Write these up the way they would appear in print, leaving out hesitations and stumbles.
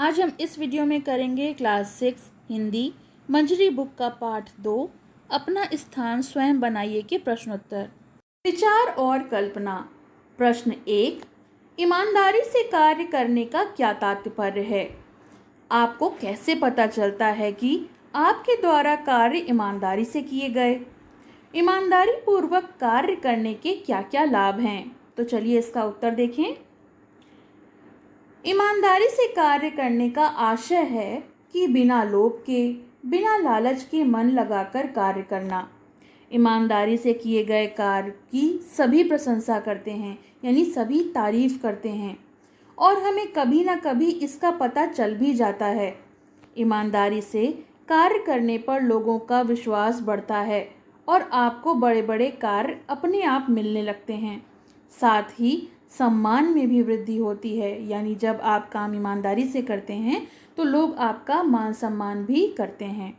आज हम इस वीडियो में करेंगे क्लास 6 हिंदी मंजरी बुक का पाठ 2 अपना स्थान स्वयं बनाइए के प्रश्नोत्तर। विचार और कल्पना। प्रश्न 1, ईमानदारी से कार्य करने का क्या तात्पर्य है? आपको कैसे पता चलता है कि आपके द्वारा कार्य ईमानदारी से किए गए? ईमानदारी पूर्वक कार्य करने के क्या क्या लाभ हैं? तो चलिए इसका उत्तर देखें। ईमानदारी से कार्य करने का आशय है कि बिना लोभ के, बिना लालच के मन लगाकर कार्य करना। ईमानदारी से किए गए कार्य की सभी प्रशंसा करते हैं, यानी सभी तारीफ करते हैं, और हमें कभी ना कभी इसका पता चल भी जाता है। ईमानदारी से कार्य करने पर लोगों का विश्वास बढ़ता है और आपको बड़े बड़े कार्य अपने आप मिलने लगते हैं। साथ ही सम्मान में भी वृद्धि होती है, यानी जब आप काम ईमानदारी से करते हैं तो लोग आपका मान सम्मान भी करते हैं।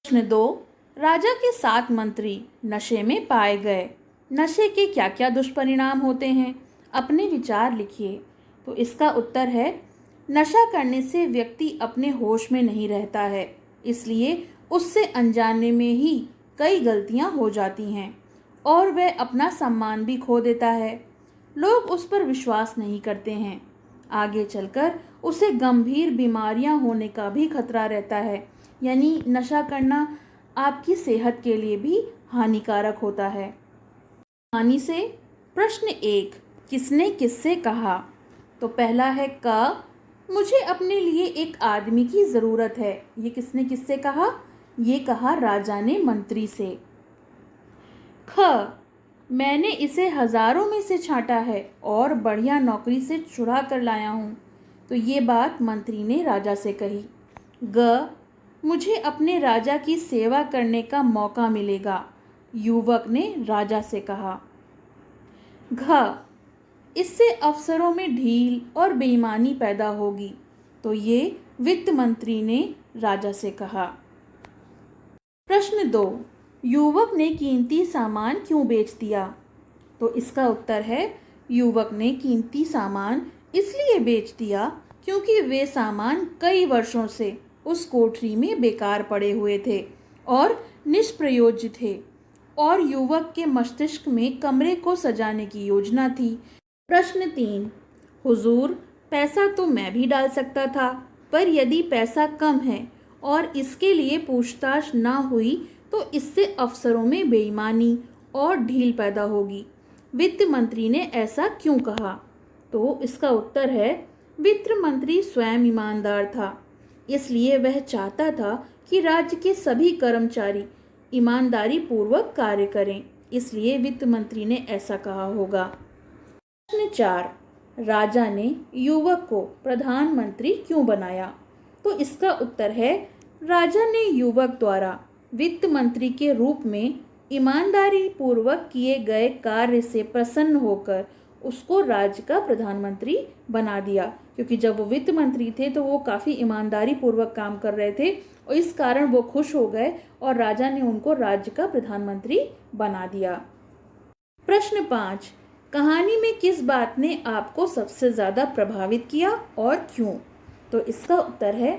प्रश्न 2, राजा के 7 मंत्री नशे में पाए गए। नशे के क्या क्या दुष्परिणाम होते हैं? अपने विचार लिखिए। तो इसका उत्तर है, नशा करने से व्यक्ति अपने होश में नहीं रहता है, इसलिए उससे अनजाने में ही कई गलतियां हो जाती हैं और वह अपना सम्मान भी खो देता है। लोग उस पर विश्वास नहीं करते हैं। आगे चलकर उसे गंभीर बीमारियां होने का भी खतरा रहता है, यानी नशा करना आपकी सेहत के लिए भी हानिकारक होता है। कहानी से प्रश्न 1, किसने किससे कहा? तो पहला है क, मुझे अपने लिए एक आदमी की ज़रूरत है। ये किसने किससे कहा? ये कहा राजा ने मंत्री से। ख, मैंने इसे हजारों में से छांटा है और बढ़िया नौकरी से छुड़ा कर लाया हूँ। तो ये बात मंत्री ने राजा से कही। ग, मुझे अपने राजा की सेवा करने का मौका मिलेगा, युवक ने राजा से कहा। घ, इससे अफसरों में ढील और बेईमानी पैदा होगी। तो ये वित्त मंत्री ने राजा से कहा। प्रश्न 2, युवक ने कीमती सामान क्यों बेच दिया? तो इसका उत्तर है, युवक ने कीमती सामान इसलिए बेच दिया क्योंकि वे सामान कई वर्षों से उस कोठरी में बेकार पड़े हुए थे और निष्प्रयोज्य थे, और युवक के मस्तिष्क में कमरे को सजाने की योजना थी। प्रश्न 3, हुजूर, पैसा तो मैं भी डाल सकता था, पर यदि पैसा कम है और इसके लिए पूछताछ ना हुई तो इससे अफसरों में बेईमानी और ढील पैदा होगी। वित्त मंत्री ने ऐसा क्यों कहा? तो इसका उत्तर है, वित्त मंत्री स्वयं ईमानदार था, इसलिए वह चाहता था कि राज्य के सभी कर्मचारी ईमानदारी पूर्वक कार्य करें, इसलिए वित्त मंत्री ने ऐसा कहा होगा। प्रश्न 4, राजा ने युवक को प्रधानमंत्री क्यों बनाया? तो इसका उत्तर है, राजा ने युवक द्वारा वित्त मंत्री के रूप में ईमानदारी पूर्वक किए गए कार्य से प्रसन्न होकर उसको राज्य का प्रधानमंत्री बना दिया, क्योंकि जब वो वित्त मंत्री थे तो वो काफ़ी ईमानदारी पूर्वक काम कर रहे थे और इस कारण वो खुश हो गए और राजा ने उनको राज्य का प्रधानमंत्री बना दिया। प्रश्न 5, कहानी में किस बात ने आपको सबसे ज़्यादा प्रभावित किया और क्यों? तो इसका उत्तर है,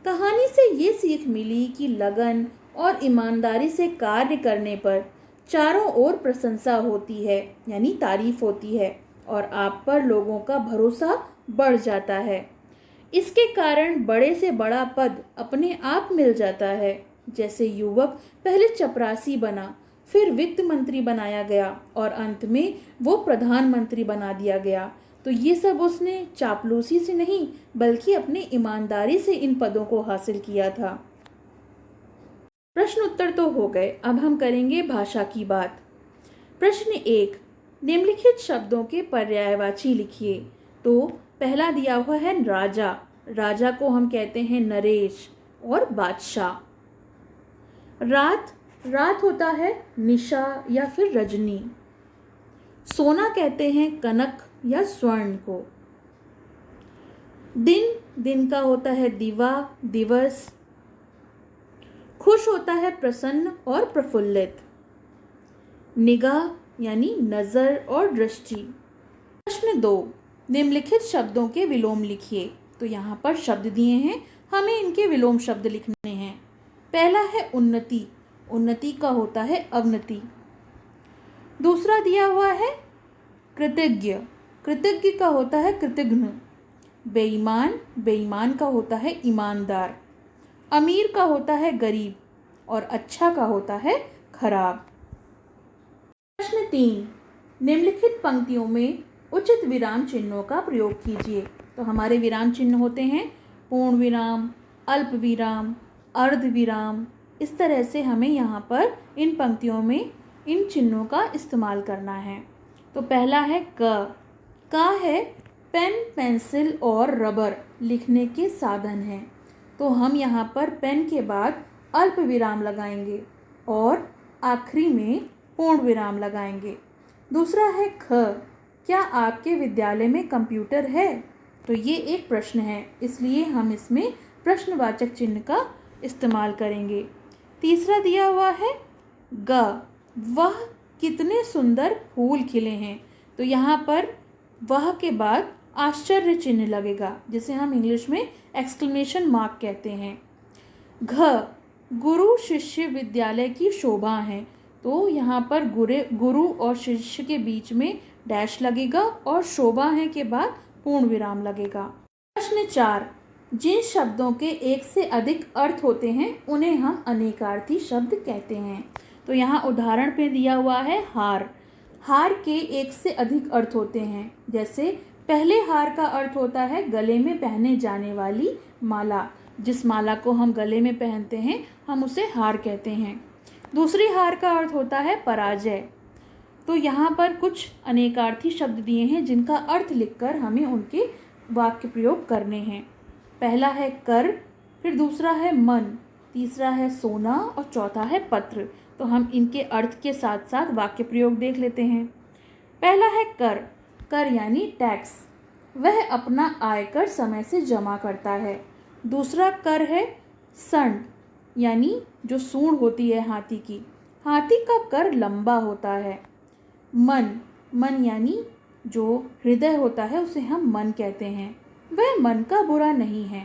कहानी से ये सीख मिली कि लगन और ईमानदारी से कार्य करने पर चारों ओर प्रशंसा होती है, यानी तारीफ होती है, और आप पर लोगों का भरोसा बढ़ जाता है। इसके कारण बड़े से बड़ा पद अपने आप मिल जाता है। जैसे युवक पहले चपरासी बना, फिर वित्त मंत्री बनाया गया और अंत में वो प्रधानमंत्री बना दिया गया। तो ये सब उसने चापलूसी से नहीं, बल्कि अपनी ईमानदारी से इन पदों को हासिल किया था। प्रश्न उत्तर तो हो गए, अब हम करेंगे भाषा की बात। प्रश्न 1, निम्नलिखित शब्दों के पर्यायवाची लिखिए। तो पहला दिया हुआ है राजा। राजा को हम कहते हैं नरेश और बादशाह। रात, रात होता है निशा या फिर रजनी। सोना कहते हैं कनक या स्वर्ण को। दिन, दिन का होता है दिवा, दिवस। खुश होता है प्रसन्न और प्रफुल्लित। निगाह यानी नजर और दृष्टि। प्रश्न 2, निम्नलिखित शब्दों के विलोम लिखिए। तो यहाँ पर शब्द दिए हैं, हमें इनके विलोम शब्द लिखने हैं। पहला है उन्नति, उन्नति का होता है अवनति। दूसरा दिया हुआ है कृतज्ञ, कृतज्ञ का होता है कृतघ्न। बेईमान, बेईमान का होता है ईमानदार। अमीर का होता है गरीब और अच्छा का होता है खराब। प्रश्न 3, निम्नलिखित पंक्तियों में उचित विराम चिन्हों का प्रयोग कीजिए। तो हमारे विराम चिन्ह होते हैं पूर्ण विराम, अल्प विराम, अर्ध विराम। इस तरह से हमें यहाँ पर इन पंक्तियों में इन चिन्हों का इस्तेमाल करना है। तो पहला है का है पेन, पेंसिल और रबर लिखने के साधन हैं। तो हम यहाँ पर पेन के बाद अल्प विराम लगाएंगे और आखिरी में पूर्ण विराम लगाएंगे। दूसरा है क्या आपके विद्यालय में कंप्यूटर है? तो ये एक प्रश्न है, इसलिए हम इसमें प्रश्नवाचक चिन्ह का इस्तेमाल करेंगे। तीसरा दिया हुआ है वह कितने सुंदर फूल खिले हैं। तो यहाँ पर वह के बाद आश्चर्य चिन्ह लगेगा, जिसे हम इंग्लिश में एक्सक्लेमेशन मार्क कहते हैं। गुरु शिष्य विद्यालय की शोभा है। तो यहाँ पर गुरु और शिष्य के बीच में डैश लगेगा और शोभा है के बाद पूर्ण विराम लगेगा। प्रश्न 4, जिन शब्दों के एक से अधिक अर्थ होते हैं उन्हें हम अनेकार्थी शब्द कहते हैं। तो यहाँ उदाहरण पे दिया हुआ है हार। हार के एक से अधिक अर्थ होते हैं। जैसे पहले हार का अर्थ होता है गले में पहने जाने वाली माला। जिस माला को हम गले में पहनते हैं हम उसे हार कहते हैं। दूसरी हार का अर्थ होता है पराजय। तो यहाँ पर कुछ अनेकार्थी शब्द दिए हैं जिनका अर्थ लिखकर हमें उनके वाक्य प्रयोग करने हैं। पहला है कर, फिर दूसरा है मन, तीसरा है सोना और चौथा है पत्र। तो हम इनके अर्थ के साथ साथ वाक्य प्रयोग देख लेते हैं। पहला है कर यानी टैक्स, वह अपना आयकर समय से जमा करता है। दूसरा कर है सण, यानी जो सूंड होती है हाथी की, हाथी का कर लंबा होता है। मन यानी जो हृदय होता है उसे हम मन कहते हैं, वह मन का बुरा नहीं है।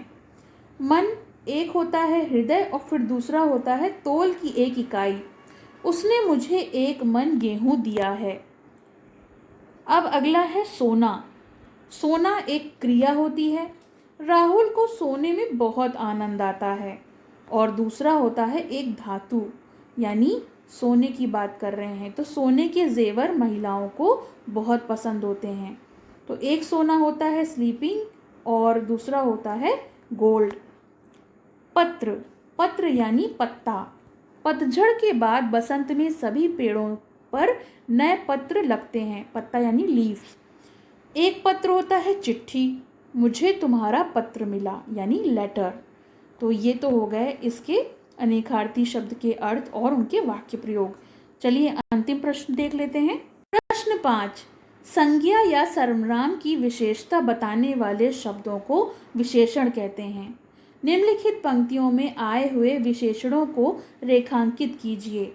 मन एक होता है हृदय और फिर दूसरा होता है तोल की एक इकाई। उसने मुझे 1 मन गेहूं दिया है। अब अगला है सोना। सोना एक क्रिया होती है। राहुल को सोने में बहुत आनंद आता है। और दूसरा होता है एक धातु, यानी सोने की बात कर रहे हैं तो सोने के जेवर महिलाओं को बहुत पसंद होते हैं। तो एक सोना होता है स्लीपिंग और दूसरा होता है गोल्ड। पत्र यानी पत्ता। पतझड़ के बाद बसंत में सभी पेड़ों पर नए पत्र लगते हैं। पत्ता यानी लीफ। एक पत्र होता है चिट्ठी, मुझे तुम्हारा पत्र मिला यानी लेटर। तो ये तो हो गए इसके अनेकार्थी शब्द के अर्थ और उनके वाक्य प्रयोग। चलिए अंतिम प्रश्न देख लेते हैं। प्रश्न 5, संज्ञा या सर्वनाम की विशेषता बताने वाले शब्दों को विशेषण कहते हैं। निम्नलिखित पंक्तियों में आए हुए विशेषणों को रेखांकित कीजिए।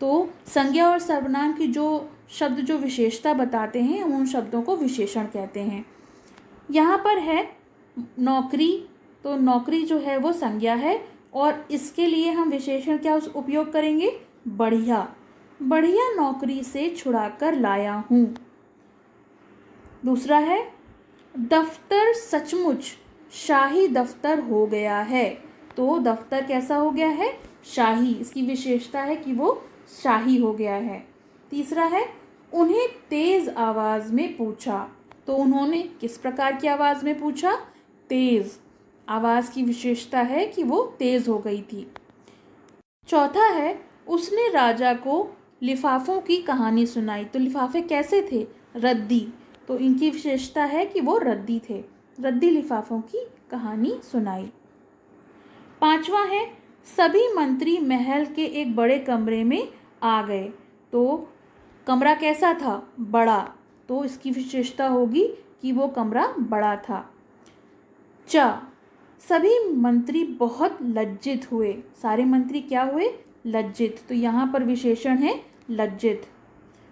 तो संज्ञा और सर्वनाम की जो शब्द जो विशेषता बताते हैं हम उन शब्दों को विशेषण कहते हैं। यहाँ पर है नौकरी, तो नौकरी जो है वो संज्ञा है और इसके लिए हम विशेषण क्या उपयोग करेंगे? बढ़िया, बढ़िया नौकरी से छुड़ाकर लाया हूँ। दूसरा है दफ्तर सचमुच शाही दफ्तर हो गया है। तो दफ्तर कैसा हो गया है? शाही। इसकी विशेषता है कि वो शाही हो गया है। तीसरा है उन्हें तेज आवाज में पूछा। तो उन्होंने किस प्रकार की आवाज में पूछा? तेज। आवाज की विशेषता है कि वो तेज हो गई थी। चौथा है उसने राजा को लिफाफों की कहानी सुनाई। तो लिफाफे कैसे थे? रद्दी। तो इनकी विशेषता है कि वो रद्दी थे। रद्दी लिफाफों की कहानी सुनाई। पांचवा है सभी मंत्री महल के एक बड़े कमरे में आ गए। तो कमरा कैसा था? बड़ा। तो इसकी विशेषता होगी कि वो कमरा बड़ा था। सभी मंत्री बहुत लज्जित हुए। सारे मंत्री क्या हुए? लज्जित। तो यहाँ पर विशेषण है लज्जित।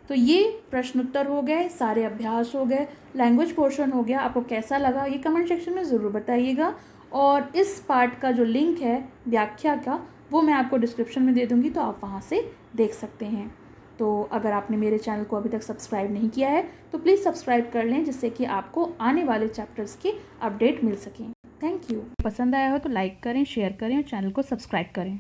तो ये प्रश्न उत्तर हो गए, सारे अभ्यास हो गए, लैंग्वेज पोर्शन हो गया। आपको कैसा लगा ये कमेंट सेक्शन में ज़रूर बताइएगा। और इस पार्ट का जो लिंक है व्याख्या का, वो मैं आपको डिस्क्रिप्शन में दे दूँगी, तो आप वहाँ से देख सकते हैं। तो अगर आपने मेरे चैनल को अभी तक सब्सक्राइब नहीं किया है तो प्लीज़ सब्सक्राइब कर लें, जिससे कि आपको आने वाले चैप्टर्स के अपडेट मिल सकें। Thank you. पसंद आया हो तो लाइक करें, शेयर करें और चैनल को सब्सक्राइब करें।